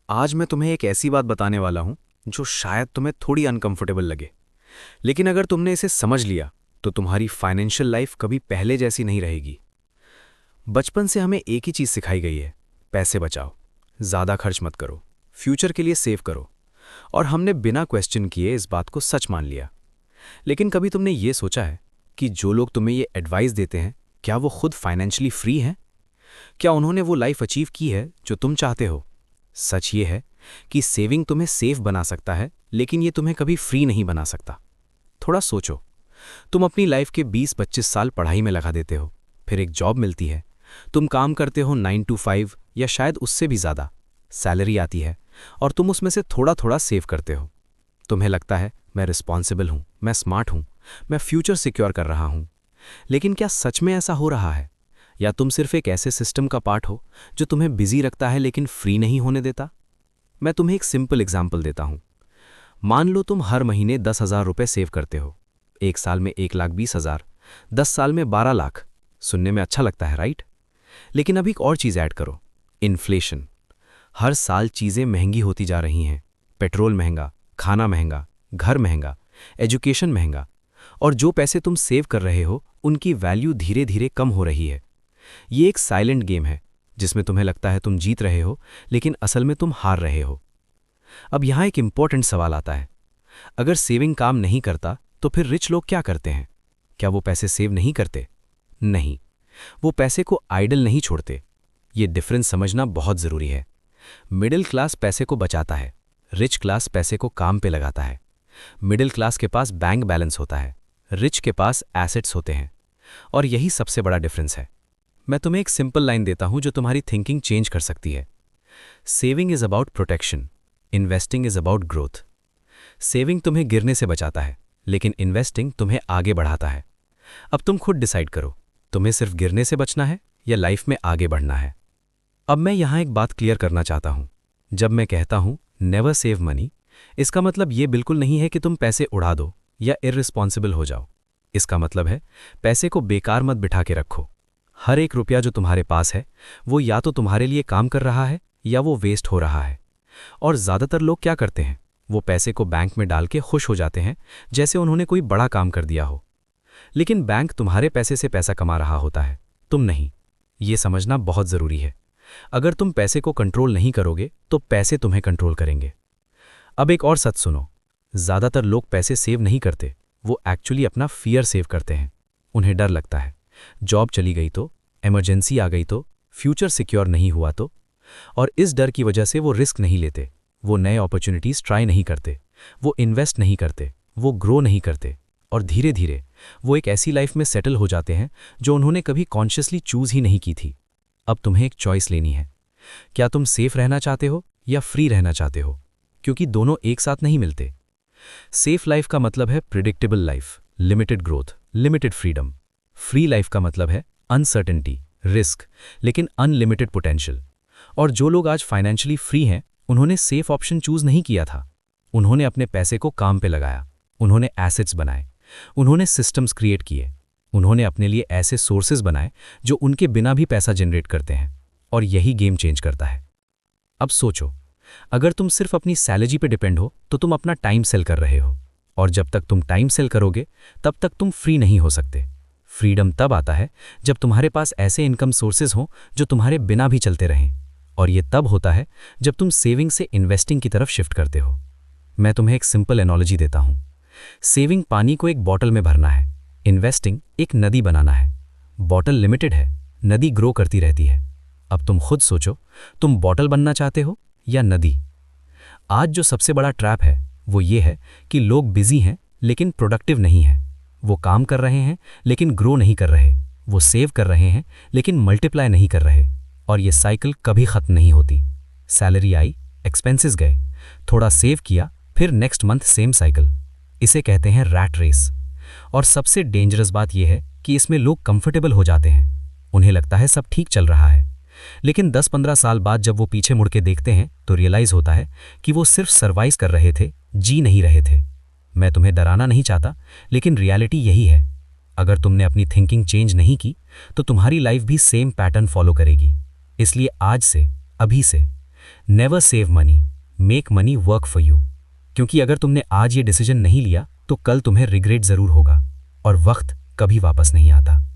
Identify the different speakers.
Speaker 1: आज मैं तुम्हें एक ऐसी बात बताने वाला हूं जो शायद तुम्हें थोड़ी अनकंफर्टेबल लगे। लेकिन अगर तुमने इसे समझ लिया तो तुम्हारी फाइनेंशियल लाइफ कभी पहले जैसी नहीं रहेगी। बचपन से हमें एक ही चीज सिखाई गई है, पैसे बचाओ, ज्यादा खर्च मत करो, फ्यूचर के लिए सेव करो। और हमने बिना क्वेश्चन किए इस बात को सच मान लिया। लेकिन कभी तुमने ये सोचा है कि जो लोग तुम्हें ये एडवाइस देते हैं, क्या वो खुद फाइनेंशियली फ्री हैं? क्या उन्होंने वो लाइफ अचीव की है जो तुम चाहते हो? सच ये है कि सेविंग तुम्हें सेफ बना सकता है, लेकिन ये तुम्हें कभी फ्री नहीं बना सकता। थोड़ा सोचो, तुम अपनी लाइफ के 20-25 साल पढ़ाई में लगा देते हो, फिर एक जॉब मिलती है, तुम काम करते हो 9 to 5 या शायद उससे भी ज़्यादा। सैलरी आती है और तुम उसमें से थोड़ा थोड़ा सेव करते हो। तुम्हें लगता है मैं रिस्पॉन्सिबल हूँ, मैं स्मार्ट हूँ, मैं फ्यूचर सिक्योर कर रहा हूँ। लेकिन क्या सच में ऐसा हो रहा है, या तुम सिर्फ एक ऐसे सिस्टम का पार्ट हो जो तुम्हें बिजी रखता है लेकिन फ्री नहीं होने देता? मैं तुम्हें एक सिंपल एग्जाम्पल देता हूं। मान लो तुम हर महीने 10,000 रुपये सेव करते हो। एक साल में 1,20,000, 10 साल में 12 लाख। सुनने में अच्छा लगता है, राइट? लेकिन अब एक और चीज़ ऐड करो, इन्फ्लेशन। हर साल चीज़ें महंगी होती जा रही हैं। पेट्रोल महंगा, खाना महंगा, घर महंगा, एजुकेशन महंगा। और जो पैसे तुम सेव कर रहे हो उनकी वैल्यू धीरे धीरे कम हो रही है। ये एक साइलेंट गेम है जिसमें तुम्हें लगता है तुम जीत रहे हो, लेकिन असल में तुम हार रहे हो। अब यहां एक इंपॉर्टेंट सवाल आता है, अगर सेविंग काम नहीं करता तो फिर रिच लोग क्या करते हैं? क्या वो पैसे सेव नहीं करते? नहीं, वो पैसे को आइडल नहीं छोड़ते। ये डिफरेंस समझना बहुत जरूरी है। मिडिल क्लास पैसे को बचाता है, रिच क्लास पैसे को काम पे लगाता है। मिडिल क्लास के पास बैंक बैलेंस होता है, रिच के पास एसेट्स होते हैं। और यही सबसे बड़ा डिफरेंस है। मैं तुम्हें एक सिंपल लाइन देता हूं जो तुम्हारी थिंकिंग चेंज कर सकती है। Saving is about protection, investing is about growth. Saving तुम्हें गिरने से बचाता है, लेकिन इन्वेस्टिंग तुम्हें आगे बढ़ाता है। अब तुम खुद डिसाइड करो, तुम्हें सिर्फ गिरने से बचना है या लाइफ में आगे बढ़ना है। अब मैं यहां एक बात क्लियर करना चाहता हूं। जब मैं कहता हूं नेवर सेव मनी, इसका मतलब यह बिल्कुल नहीं है कि तुम पैसे उड़ा दो या इररिस्पॉन्सिबल हो जाओ। इसका मतलब है पैसे को बेकार मत बिठा के रखो। हर एक रुपया जो तुम्हारे पास है वो या तो तुम्हारे लिए काम कर रहा है या वो वेस्ट हो रहा है। और ज़्यादातर लोग क्या करते हैं, वो पैसे को बैंक में डाल के खुश हो जाते हैं जैसे उन्होंने कोई बड़ा काम कर दिया हो। लेकिन बैंक तुम्हारे पैसे से पैसा कमा रहा होता है, तुम नहीं। ये समझना बहुत ज़रूरी है। अगर तुम पैसे को कंट्रोल नहीं करोगे तो पैसे तुम्हें कंट्रोल करेंगे। अब एक और सच सुनो, ज़्यादातर लोग पैसे सेव नहीं करते, वो एक्चुअली अपना फियर सेव करते हैं। उन्हें डर लगता है, जॉब चली गई तो, इमरजेंसी आ गई तो, फ्यूचर सिक्योर नहीं हुआ तो। और इस डर की वजह से वो रिस्क नहीं लेते, वो नए अपॉर्चुनिटीज़ ट्राई नहीं करते, वो इन्वेस्ट नहीं करते, वो ग्रो नहीं करते। और धीरे धीरे वो एक ऐसी लाइफ में सेटल हो जाते हैं जो उन्होंने कभी कॉन्शियसली चूज ही नहीं की थी। अब तुम्हें एक चॉइस लेनी है, क्या तुम सेफ रहना चाहते हो या फ्री रहना चाहते हो? क्योंकि दोनों एक साथ नहीं मिलते। सेफ लाइफ का मतलब है predictable life, limited growth, limited freedom. Free life का मतलब है अनसर्टेनिटी, रिस्क, लेकिन अनलिमिटेड पोटेंशियल। और जो लोग आज फाइनेंशियली फ्री हैं, उन्होंने सेफ ऑप्शन चूज नहीं किया था। उन्होंने अपने पैसे को काम पे लगाया, उन्होंने एसेट्स बनाए, उन्होंने सिस्टम्स क्रिएट किए, उन्होंने अपने लिए ऐसे सोर्सेज बनाए जो उनके बिना भी पैसा जनरेट करते हैं। और यही गेम चेंज करता है। अब सोचो, अगर तुम सिर्फ अपनी सैलरी पे डिपेंड हो तो तुम अपना टाइम सेल कर रहे हो। और जब तक तुम टाइम सेल करोगे तब तक तुम फ्री नहीं हो सकते। फ्रीडम तब आता है जब तुम्हारे पास ऐसे इनकम सोर्सेज हों जो तुम्हारे बिना भी चलते रहें। और ये तब होता है जब तुम सेविंग से इन्वेस्टिंग की तरफ शिफ्ट करते हो। मैं तुम्हें एक सिंपल एनालॉजी देता हूं। सेविंग पानी को एक बॉटल में भरना है, इन्वेस्टिंग एक नदी बनाना है। बॉटल लिमिटेड है, नदी ग्रो करती रहती है। अब तुम खुद सोचो, तुम बॉटल बनना चाहते हो या नदी? आज जो सबसे बड़ा ट्रैप है वो ये है कि लोग बिजी हैं लेकिन प्रोडक्टिव नहीं हैं। वो काम कर रहे हैं लेकिन ग्रो नहीं कर रहे। वो सेव कर रहे हैं लेकिन मल्टीप्लाई नहीं कर रहे। और ये साइकिल कभी खत्म नहीं होती। सैलरी आई, एक्सपेंसेस गए, थोड़ा सेव किया, फिर नेक्स्ट मंथ सेम साइकिल। इसे कहते हैं रैट रेस। और सबसे डेंजरस बात यह है कि इसमें लोग कंफर्टेबल हो जाते हैं। उन्हें लगता है सब ठीक चल रहा है। लेकिन 10-15 साल बाद जब वो पीछे मुड़ के देखते हैं तो रियलाइज होता है कि वो सिर्फ सर्वाइव कर रहे थे, जी नहीं रहे थे। मैं तुम्हें डराना नहीं चाहता, लेकिन रियलिटी यही है। अगर तुमने अपनी थिंकिंग चेंज नहीं की तो तुम्हारी लाइफ भी सेम पैटर्न फॉलो करेगी। इसलिए आज से, अभी से,
Speaker 2: never save money, make money work for you. क्योंकि अगर तुमने आज ये डिसीजन नहीं लिया तो कल तुम्हें रिग्रेट ज़रूर होगा और वक्त कभी वापस नहीं आता।